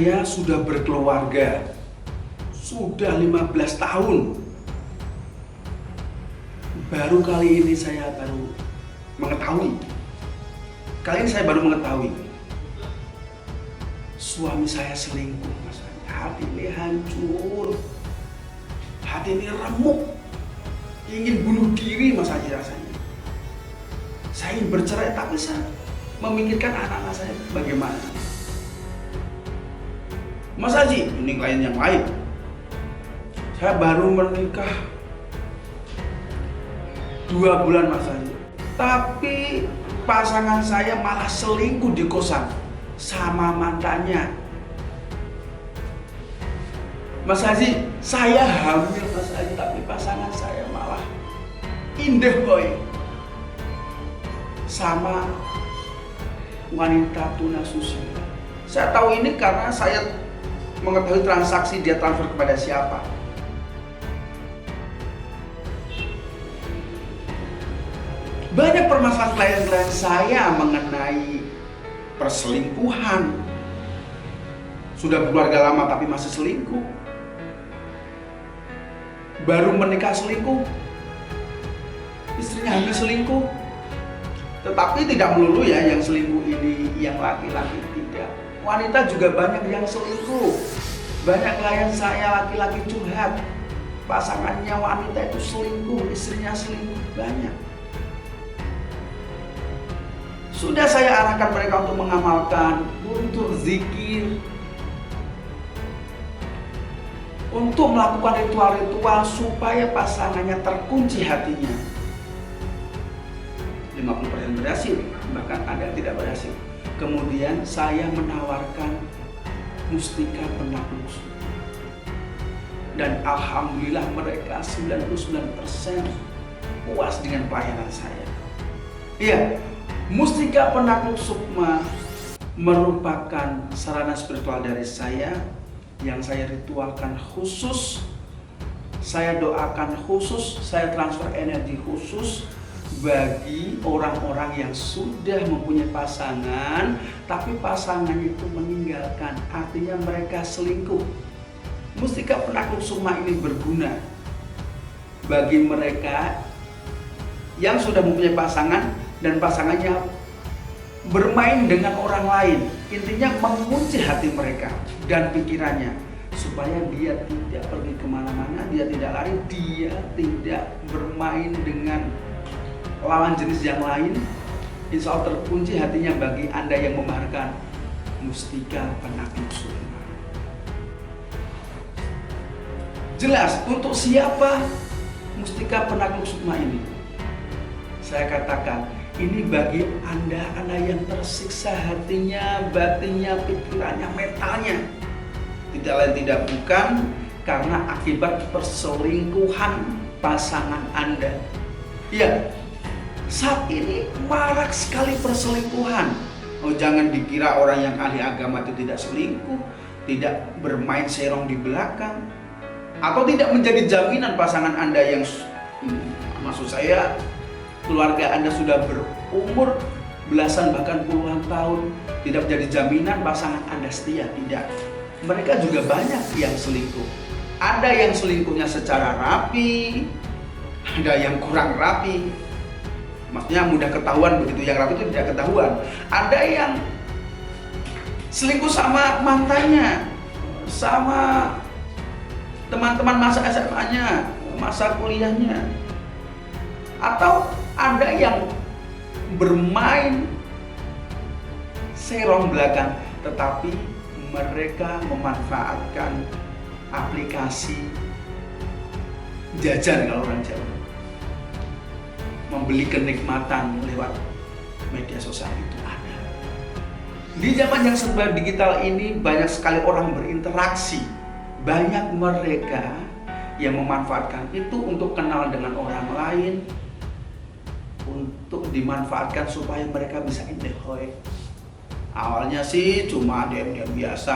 saya sudah berkeluarga, sudah 15 tahun. Baru kali ini saya mengetahui. Kali ini saya baru mengetahui suami saya selingkuh, Mas. Hati ini hancur, hati ini remuk, ingin bunuh diri, Mas Haji rasanya. Saya ingin bercerai, tapi saya memikirkan anak-anak saya bagaimana. Mas Haji, ini klien yang lain. Saya baru menikah 2 bulan, Mas Haji. Tapi pasangan saya malah selingkuh di kosan sama mantannya. Mas Haji, saya hamil, Mas Haji, tapi pasangan saya malah indah boy sama wanita tunasusila. Saya tahu ini karena saya mengetahui transaksi dia transfer kepada siapa. Banyak permasalahan klien-klien saya mengenai perselingkuhan. Sudah berkeluarga lama tapi masih selingkuh. Baru menikah selingkuh. Istrinya hamil selingkuh. Tetapi tidak melulu ya yang selingkuh ini yang laki-laki, tidak. Wanita juga banyak yang selingkuh. Banyak klien saya laki-laki curhat. Pasangannya wanita itu selingkuh, istrinya selingkuh, banyak. Sudah saya arahkan mereka untuk mengamalkan, untuk zikir, untuk melakukan ritual-ritual supaya pasangannya terkunci hatinya. 50% berhasil, bahkan ada yang tidak berhasil. Kemudian saya menawarkan mustika penakluk surga. Dan alhamdulillah mereka 99% puas dengan pelayanan saya. Iya, mustika penakluk sukma merupakan sarana spiritual dari saya yang saya ritualkan khusus, saya doakan khusus, saya transfer energi khusus bagi orang-orang yang sudah mempunyai pasangan tapi pasangannya itu meninggalkan, artinya mereka selingkuh. Mustika penakluk sukma ini berguna bagi mereka yang sudah mempunyai pasangan dan pasangannya bermain dengan orang lain. Intinya mengunci hati mereka dan pikirannya supaya dia tidak pergi kemana-mana, dia tidak lari, dia tidak bermain dengan lawan jenis yang lain. Insya Allah terkunci hatinya bagi Anda yang memaharkan mustika penakluk sukma. Jelas untuk siapa mustika penakluk sukma ini? Saya katakan ini bagi Anda yang tersiksa hatinya, batinnya, pikirannya, mentalnya. Tidak lain tidak bukan karena akibat perselingkuhan pasangan Anda. Ya, saat ini marak sekali perselingkuhan. Oh, jangan dikira orang yang ahli agama itu tidak selingkuh, tidak bermain serong di belakang, atau tidak menjadi jaminan pasangan Anda yang maksud saya keluarga Anda sudah berumur belasan bahkan puluhan tahun, tidak menjadi jaminan pasangan Anda setia, tidak. Mereka juga banyak yang selingkuh. Ada yang selingkuhnya secara rapi, ada yang kurang rapi. Maksudnya mudah ketahuan begitu, yang rapi itu tidak ketahuan. Ada yang selingkuh sama mantannya, sama teman-teman masa SMA-nya, masa kuliahnya. Atau ada yang bermain serong belakang, tetapi mereka memanfaatkan aplikasi jajan kalau orang Jawa, membeli kenikmatan lewat media sosial itu ada. Di zaman yang serba digital ini banyak sekali orang berinteraksi, banyak mereka yang memanfaatkan itu untuk kenal dengan orang lain, untuk dimanfaatkan supaya mereka bisa indehoi. Awalnya sih cuma DM biasa,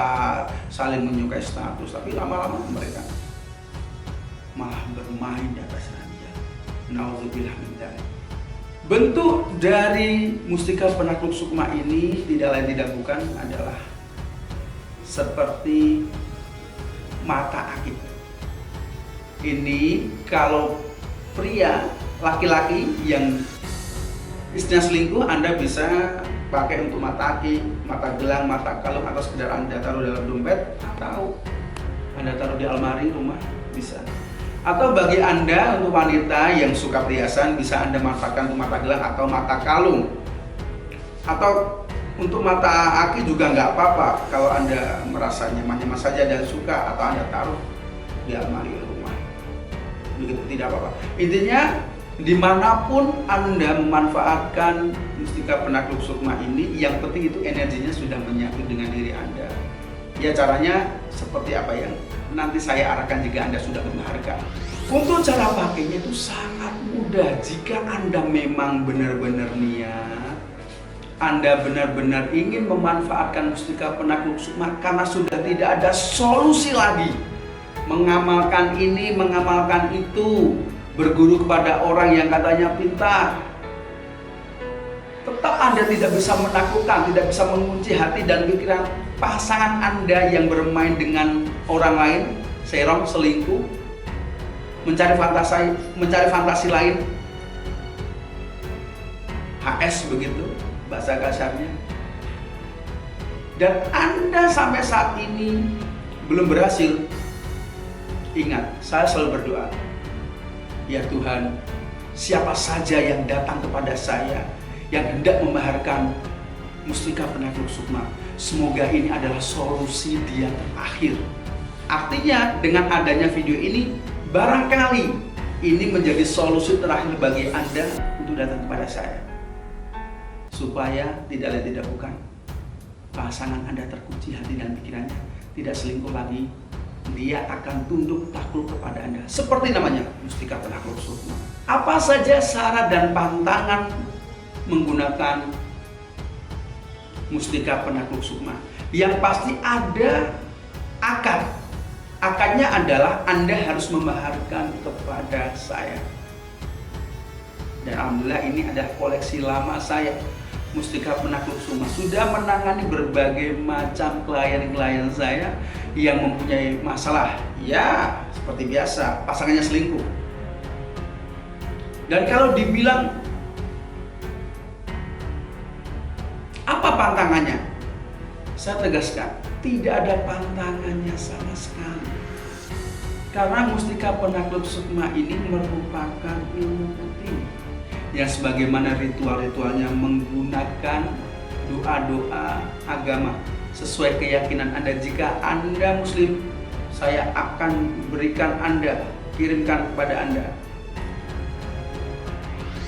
saling menyukai status, tapi lama-lama mereka malah bermain di atas ranjang. Nauzubillah min dzalik. Bentuk dari mustika penakluk sukma ini tidak lain tidak bukan adalah seperti mata akik. Ini kalau pria laki-laki yang istrinya selingkuh, Anda bisa pakai untuk mata akik, mata gelang, mata kalung, atau sekedar Anda taruh dalam dompet, atau Anda taruh di almari rumah, bisa. Atau bagi Anda untuk wanita yang suka perhiasan, bisa Anda manfaatkan untuk mata gelang atau mata kalung. Atau untuk mata akik juga nggak apa-apa kalau Anda merasa nyaman-nyaman saja dan suka, atau Anda taruh di almari rumah. Begitu, tidak apa-apa. Intinya, dimanapun Anda memanfaatkan mustika penakluk sukma ini, yang penting itu energinya sudah menyatu dengan diri Anda. Ya, caranya seperti apa yang nanti saya arahkan jika Anda sudah membaharkan. Untuk cara pakainya itu sangat mudah. Jika Anda memang benar-benar niat, Anda benar-benar ingin memanfaatkan mustika penakluk sukma karena sudah tidak ada solusi lagi, mengamalkan ini, mengamalkan itu, berguru kepada orang yang katanya pintar, tetap Anda tidak bisa menaklukkan, tidak bisa mengunci hati dan pikiran pasangan Anda yang bermain dengan orang lain, serong, selingkuh, mencari fantasi lain, HS begitu bahasa kasarnya. Dan Anda sampai saat ini belum berhasil. Ingat, saya selalu berdoa, ya Tuhan, siapa saja yang datang kepada saya yang hendak membaharkan mustika penakluk sukma, semoga ini adalah solusi dia terakhir. Artinya dengan adanya video ini, barangkali ini menjadi solusi terakhir bagi Anda untuk datang kepada saya, supaya tidak lain tidak bukan pasangan Anda terkunci hati dan pikirannya, tidak selingkuh lagi. Dia akan tunduk takluk kepada Anda, seperti namanya mustika penakluk sukma. Apa saja syarat dan pantangan menggunakan mustika penakluk sukma? Yang pasti ada akad. Akadnya adalah Anda harus membaharkan kepada saya. Dan alhamdulillah ini adalah koleksi lama saya, mustika penakluk sukma. Sudah menangani berbagai macam klien-klien saya yang mempunyai masalah, ya seperti biasa, pasangannya selingkuh. Dan kalau dibilang apa pantangannya, saya tegaskan, tidak ada pantangannya sama sekali. Karena mustika penakluk sukma ini merupakan ilmu putih yang sebagaimana ritual-ritualnya menggunakan doa-doa agama sesuai keyakinan Anda. Jika Anda Muslim, saya akan berikan Anda, kirimkan kepada Anda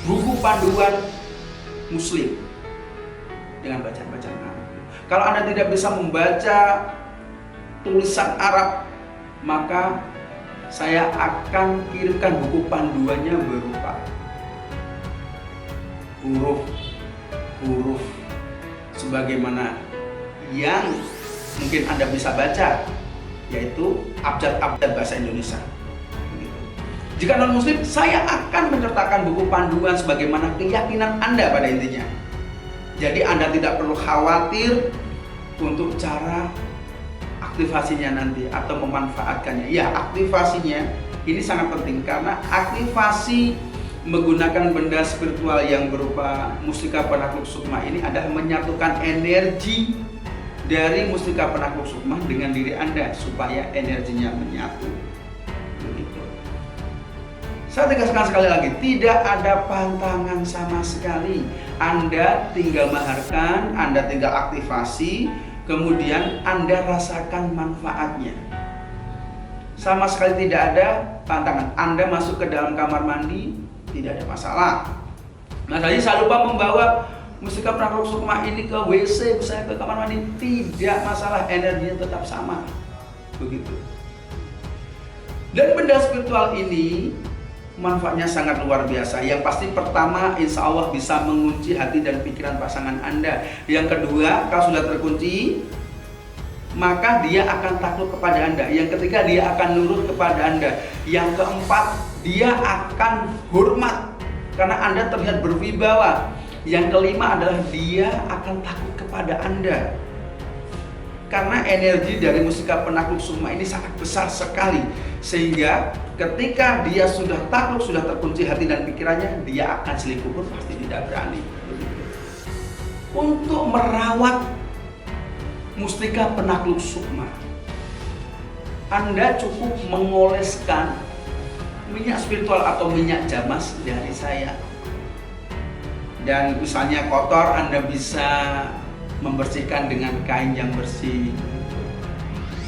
buku panduan Muslim dengan bacaan-bacaan Arab. Kalau Anda tidak bisa membaca tulisan Arab, maka saya akan kirimkan buku panduannya berupa huruf sebagaimana yang mungkin Anda bisa baca, yaitu abjad-abjad bahasa Indonesia. Begitu. Jika non-Muslim, saya akan menceritakan buku panduan sebagaimana keyakinan Anda pada intinya. Jadi Anda tidak perlu khawatir untuk cara aktivasinya nanti atau memanfaatkannya. Ya, aktivasinya ini sangat penting karena aktivasi menggunakan benda spiritual yang berupa mustika penakluk sukma ini adalah menyatukan energi dari mustika penakluk sukma dengan diri Anda supaya energinya menyatu. Begitu. Saya tegaskan sekali lagi, tidak ada pantangan sama sekali. Anda tinggal maharkan, Anda tinggal aktivasi, kemudian Anda rasakan manfaatnya. Sama sekali tidak ada pantangan. Anda masuk ke dalam kamar mandi, tidak ada masalah. Nah, tadi saya lupa membawa mustika penakluk sukma ini ke WC, saya ke kamar mandi, tidak masalah, energinya tetap sama. Begitu. Dan benda spiritual ini manfaatnya sangat luar biasa. Yang pasti pertama, insya Allah bisa mengunci hati dan pikiran pasangan Anda. Yang kedua, kalau sudah terkunci, maka dia akan takluk kepada Anda. Yang ketiga, dia akan nurut kepada Anda. Yang keempat, dia akan hormat karena Anda terlihat berwibawa. Yang kelima adalah dia akan takut kepada Anda. Karena energi dari mustika penakluk sukma ini sangat besar sekali, sehingga ketika dia sudah takluk, sudah terkunci hati dan pikirannya, dia akan selingkuh pun pasti tidak berani. Untuk merawat mustika penakluk sukma, Anda cukup mengoleskan minyak spiritual atau minyak jamas dari saya. Dan misalnya kotor, Anda bisa membersihkan dengan kain yang bersih.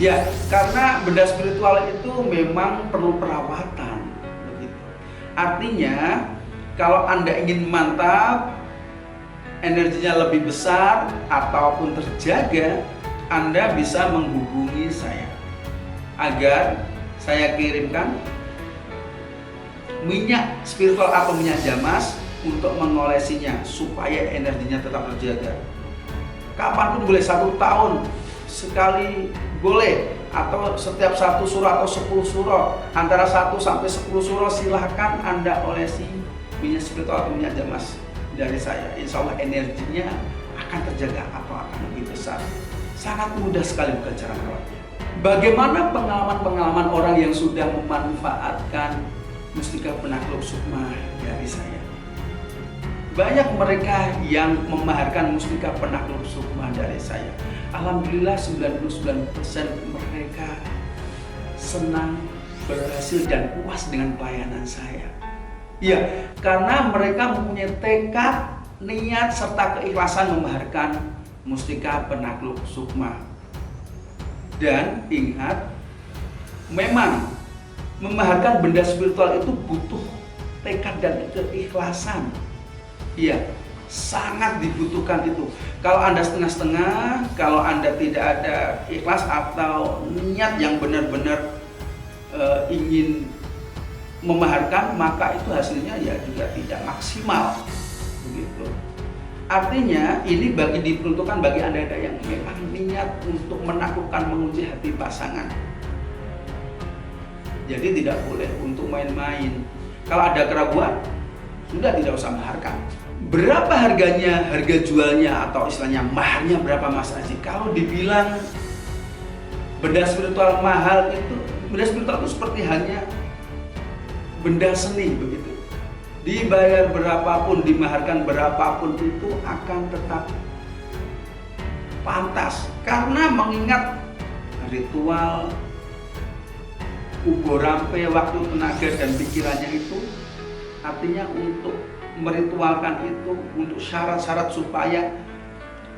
Ya, karena benda spiritual itu memang perlu perawatan. Artinya, kalau Anda ingin mantap, energinya lebih besar ataupun terjaga, Anda bisa menghubungi saya agar saya kirimkan minyak spiritual atau minyak jamas untuk mengolesinya supaya energinya tetap terjaga. Kapanpun boleh, 1 tahun sekali boleh, atau setiap 1 surah atau 10 surah, antara 1 sampai 10 surah silahkan Anda olesi minyak spiritual atau minyak jamas dari saya. Insya Allah energinya akan terjaga atau akan lebih besar. Sangat mudah sekali bukan cara merawatnya. Bagaimana pengalaman-pengalaman orang yang sudah memanfaatkan mustika penakluk sukma dari saya? Banyak mereka yang memaharkan mustika penakluk sukma dari saya. Alhamdulillah 99% mereka senang, berhasil dan puas dengan pelayanan saya. Ya, karena mereka mempunyai tekad, niat serta keikhlasan memaharkan mustika penakluk sukma. Dan ingat, memang memaharkan benda spiritual itu butuh tekad dan keikhlasan. Iya, sangat dibutuhkan itu. Kalau Anda setengah-setengah, kalau Anda tidak ada ikhlas atau niat yang benar-benar ingin memaharkan, maka itu hasilnya ya juga tidak maksimal. Begitu. Artinya ini diperuntukkan bagi Anda yang memang niat untuk menaklukkan, mengunci hati pasangan. Jadi tidak boleh untuk main-main. Kalau ada keraguan, sudah tidak usah maharkan. Berapa harganya, harga jualnya atau istilahnya maharnya berapa Mas Aji? Kalau dibilang benda spiritual mahal itu, benda spiritual itu seperti hanya benda seni begitu. Dibayar berapapun, dimaharkan berapapun itu akan tetap pantas. Karena mengingat ritual ubo rampe, waktu, tenaga dan pikirannya itu, artinya untuk meritualkan itu, untuk syarat-syarat supaya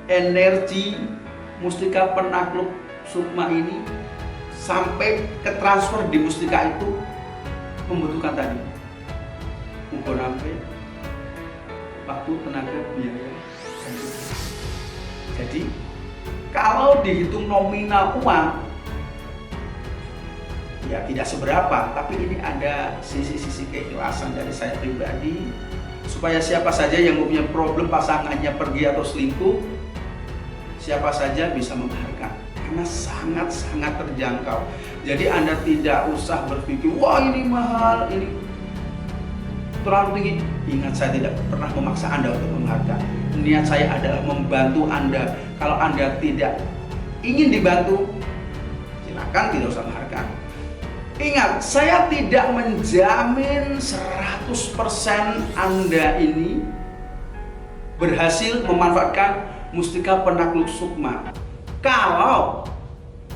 energi mustika penakluk sukma ini sampai ke transfer di mustika itu membutuhkan tadi ubo rampe, waktu, tenaga, biaya. Jadi kalau dihitung nominal uang ya tidak seberapa, tapi ini ada sisi-sisi keikhlasan dari saya pribadi supaya siapa saja yang mempunyai problem pasangannya pergi atau selingkuh, siapa saja bisa memaharkan karena sangat-sangat terjangkau. Jadi Anda tidak usah berpikir wah ini mahal, ini terlalu tinggi. Ingat, saya tidak pernah memaksa Anda untuk memaharkan. Niat saya adalah membantu Anda. Kalau Anda tidak ingin dibantu, silakan tidak usah maharkan. Ingat, saya tidak menjamin 100% Anda ini berhasil memanfaatkan mustika penakluk sukma. Kalau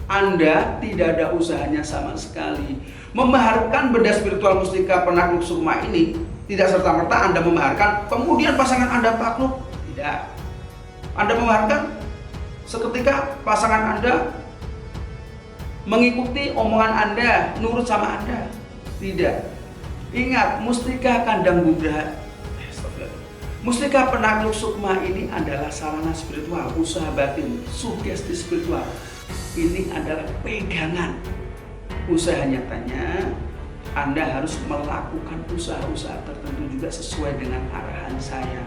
Anda tidak ada usahanya sama sekali. Memaharkan benda spiritual mustika penakluk sukma ini tidak serta-merta Anda memaharkan, kemudian pasangan Anda takluk. Tidak. Anda memaharkan, seketika pasangan Anda mengikuti omongan Anda, nurut sama Anda. Tidak. Ingat, mustika kandang Buddha, mustika penakluk sukma ini adalah sarana spiritual, usaha batin, sugesti spiritual. Ini adalah pegangan. Usaha nyatanya, Anda harus melakukan usaha-usaha tertentu juga sesuai dengan arahan saya.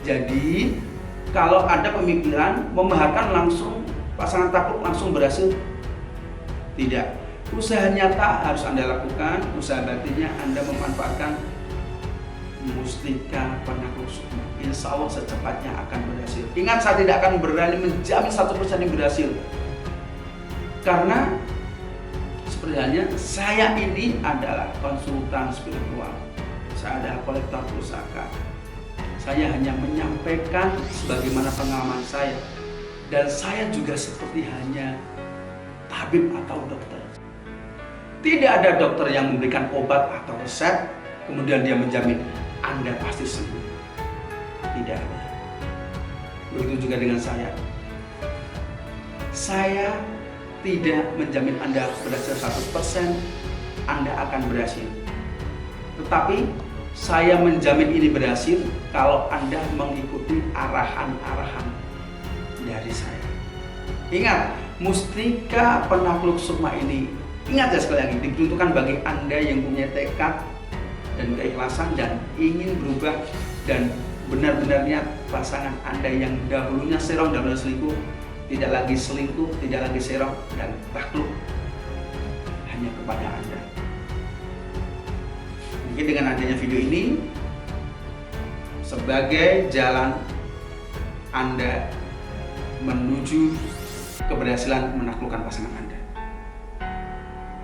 Jadi, kalau Anda pemikiran memaharkan langsung, pasangan takluk langsung berhasil, tidak. Usaha nyata harus Anda lakukan, usaha batinnya Anda memanfaatkan mustika penakluk sukma. Insya Allah secepatnya akan berhasil. Ingat, saya tidak akan berani menjamin 100% yang berhasil. Karena seperti halnya saya ini adalah konsultan spiritual, saya adalah kolektor pusaka. Saya hanya menyampaikan sebagaimana pengalaman saya, dan saya juga seperti hanya tabib atau dokter. Tidak ada dokter yang memberikan obat atau resep kemudian dia menjamin Anda pasti sembuh. Tidak ada. Begitu juga dengan saya. Saya tidak menjamin Anda berhasil 100% Anda akan berhasil. Tetapi saya menjamin ini berhasil kalau Anda mengikuti arahan-arahan dari saya. Ingat, mustika penakluk sukma ini, ingat ya sekali lagi, diperuntukkan bagi Anda yang punya tekad dan keikhlasan dan ingin berubah dan benar-benar niat pasangan Anda yang dahulunya serong dan selingkuh tidak lagi selingkuh, tidak lagi serong dan takluk hanya kepada Anda. Mungkin dengan adanya video ini sebagai jalan Anda menuju keberhasilan menaklukkan pasangan Anda.